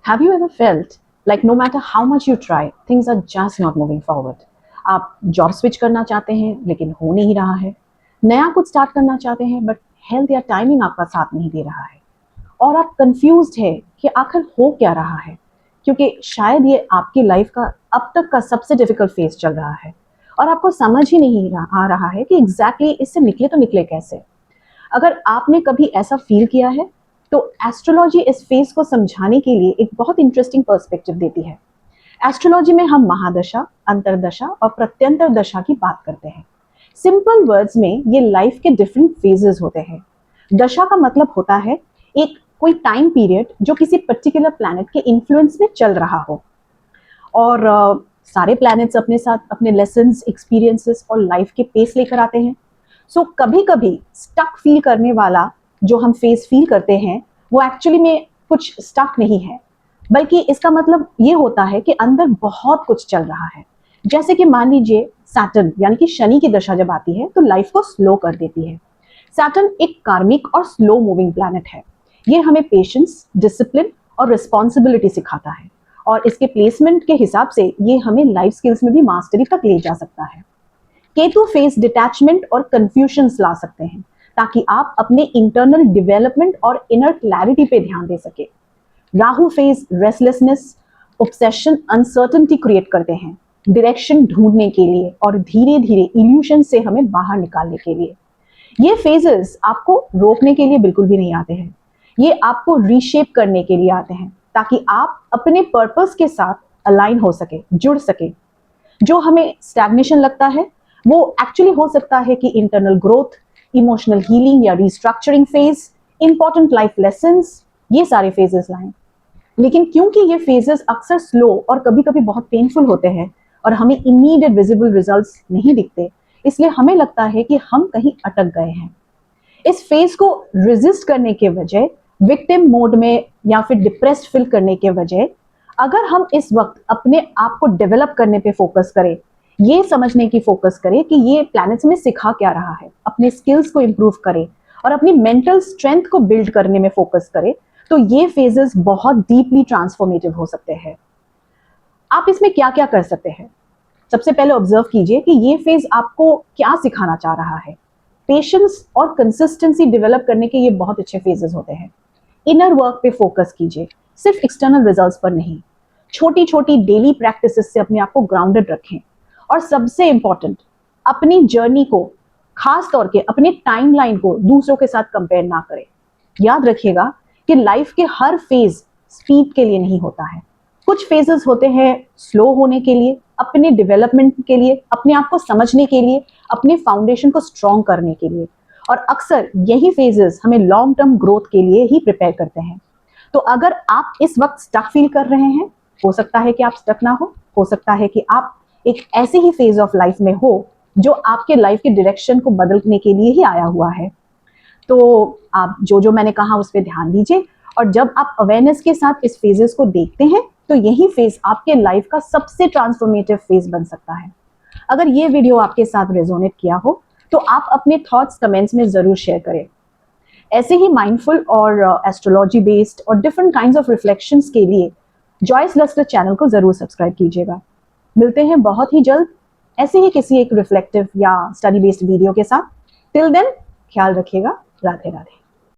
Have you ever felt like no matter how much you try, things are just not moving forward? आप job switch करना चाहते हैं लेकिन हो नहीं रहा है, नया कुछ स्टार्ट करना चाहते हैं बट हेल्थ या टाइमिंग आपका साथ नहीं दे रहा है, और आप कंफ्यूज्ड है कि आखिर हो क्या रहा है, क्योंकि शायद ये आपकी लाइफ का अब तक का सबसे डिफिकल्ट फेज चल रहा है और आपको समझ ही नहीं आ रहा है कि एग्जैक्टली इससे निकले तो निकले कैसे। अगर आपने कभी ऐसा फील किया है तो एस्ट्रोलॉजी इस फेज को समझाने के लिए एक बहुत इंटरेस्टिंग पर्सपेक्टिव देती है। एस्ट्रोलॉजी में हम महादशा, अंतरदशा और प्रत्यंतर दशा की बात करते हैं। सिंपल वर्ड्स में ये लाइफ के डिफरेंट फेजेस होते हैं। दशा का मतलब होता है एक कोई टाइम पीरियड जो किसी पर्टिकुलर प्लैनेट के इन्फ्लुएंस में चल रहा हो, और सारे प्लैनेट्स अपने साथ अपने लेसन्स, एक्सपीरियंसेस और लाइफ के पेस लेकर आते हैं। सो कभी कभी स्टक फील करने वाला जो हम फेस फील करते हैं वो एक्चुअली में कुछ स्टक नहीं है, बल्कि इसका मतलब ये होता है कि अंदर बहुत कुछ चल रहा है। जैसे कि मान लीजिए सैटर्न यानी कि शनि की दशा जब आती है तो लाइफ को स्लो कर देती है। सैटर्न एक कार्मिक और स्लो मूविंग प्लैनेट है। ये हमें पेशेंस, डिसिप्लिन और रिस्पॉन्सिबिलिटी सिखाता है, और इसके प्लेसमेंट के हिसाब से ये हमें लाइफ स्किल्स में भी मास्टरी तक ले जा सकता है। केतु फेस डिटैचमेंट और कंफ्यूजन्स ला सकते हैं ताकि आप अपने इंटरनल डेवलपमेंट और इनर क्लैरिटी पे ध्यान दे सके। Rahu face restlessness, obsession, uncertainty create करते हैं, डायरेक्शन ढूंढने के लिए और धीरे धीरे इल्यूशन से हमें बाहर निकालने के लिए। ये फेजेस आपको रोकने के लिए बिल्कुल भी नहीं आते हैं, ये आपको रीशेप करने के लिए आते हैं ताकि आप अपने पर्पस के साथ अलाइन हो सके, जुड़ सके। जो हमें स्टैग्नेशन लगता है वो एक्चुअली हो सकता है कि इंटरनल ग्रोथ, इमोशनल हीलिंग या restructuring phase, important life lessons, ये सारे फेजेस लाएं। लेकिन क्योंकि ये फेजेस अक्सर स्लो और कभी कभी बहुत पेनफुल होते हैं और हमें इमीडिएट विजिबल रिजल्ट्स नहीं दिखते, इसलिए हमें लगता है कि हम कहीं अटक गए हैं। इस फेज को रेजिस्ट करने के बजाय, विक्टिम मोड में या फिर डिप्रेस्ड फील करने के बजाय, अगर हम इस वक्त अपने आप को डेवलप करने पे फोकस करें, ये समझने की फोकस करें कि ये प्लैनेट्स में सिखा क्या रहा है, अपने स्किल्स को इंप्रूव करें और अपनी मेंटल स्ट्रेंथ को बिल्ड करने में फोकस करें, तो ये फेजेस बहुत डीपली ट्रांसफॉर्मेटिव हो सकते हैं। आप इसमें क्या क्या कर सकते हैं? सबसे पहले ऑब्जर्व कीजिए कि ये फेज आपको क्या सिखाना चाह रहा है। पेशेंस और कंसिस्टेंसी डेवलप करने के ये बहुत अच्छे फेजेस होते हैं। इनर वर्क पे फोकस कीजिए, सिर्फ एक्सटर्नल रिजल्ट्स पर नहीं। छोटी छोटी डेली प्रैक्टिसेस से अपने आप को ग्राउंडेड रखें, और सबसे इंपॉर्टेंट, अपनी जर्नी को, खास तौर के अपने टाइमलाइन को दूसरों के साथ कंपेयर ना करें। याद रखिएगा कि लाइफ के हर फेज स्पीड के लिए नहीं होता है। कुछ फेजेस होते हैं स्लो होने के लिए, अपने डेवलपमेंट के लिए, अपने आप को समझने के लिए, अपने फाउंडेशन को स्ट्रॉन्ग करने के लिए, और अक्सर यही फेजेस हमें लॉन्ग टर्म ग्रोथ के लिए ही प्रिपेयर करते हैं। तो अगर आप इस वक्त स्टक फील कर रहे हैं, हो सकता है कि आप स्टक ना हो सकता है कि आप एक ऐसे ही फेज ऑफ लाइफ में हो जो आपके लाइफ के डायरेक्शन को बदलने के लिए ही आया हुआ है। तो आप जो जो मैंने कहा उस पर ध्यान दीजिए, और जब आप अवेयरनेस के साथ इस फेजेस को देखते हैं तो यही फेज आपके लाइफ का सबसे ट्रांसफॉर्मेटिव फेज बन सकता है। अगर ये वीडियो आपके साथ रेजोनेट किया हो तो आप अपने थॉट्स कमेंट्स में जरूर शेयर करें। ऐसे ही माइंडफुल और एस्ट्रोलॉजी बेस्ड और डिफरेंट काइंड्स ऑफ रिफ्लेक्शंस के लिए जॉयस लस्टर चैनल को जरूर सब्सक्राइब कीजिएगा। मिलते हैं बहुत ही जल्द ऐसे ही किसी एक रिफ्लेक्टिव या स्टडी बेस्ड वीडियो के साथ। टिल देन, ख्याल रखिएगा। राधे राधे।